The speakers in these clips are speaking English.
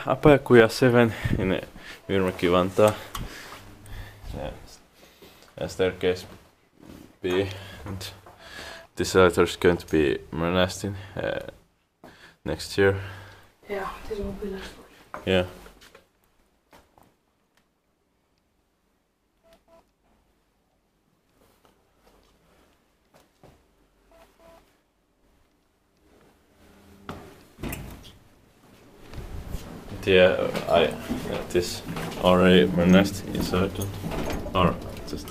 Apajakuja 7 in Myyrmäki, Vantaa. A staircase B, and this elevator is going to be modernized next year. Yeah, this will be last one. Yeah. Yeah, this already modernized inside, or just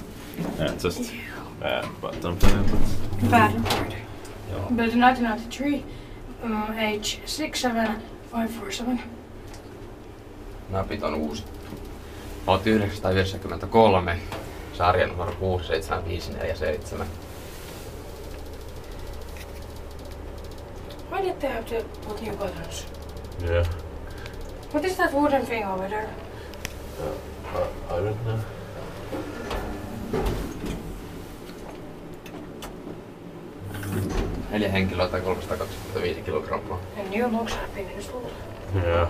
bottom panel. Bottom part. Built in 1993, age 67547. Napit on uusi. 1993, sarja numero 67547. Why did they have to put new buttons? Yeah. What is that wooden thing over there? I don't know. Neljä henkilöä tai 325 kilogrammaa. And new locks have been installed. Yeah.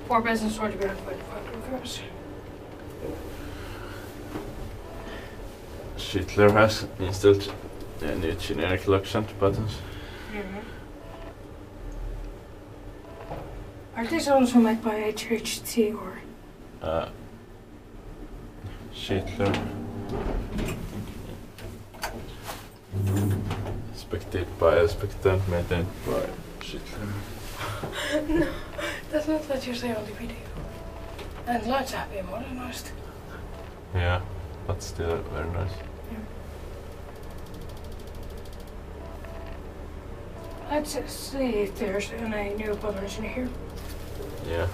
4 beds and storage behind 25 kilograms. Schittler has installed new generic locks and buttons. Are these also made by HHT or? Schittler. Inspected and maintained by Schittler. No, that's not what you say on the video. And lights have been modernized. Yeah, but still very nice. Let's see if there's any new buttons in here. Yeah.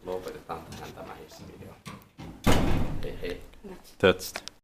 Lopetetaan tähän tämä Hissin video. Hei hei. That's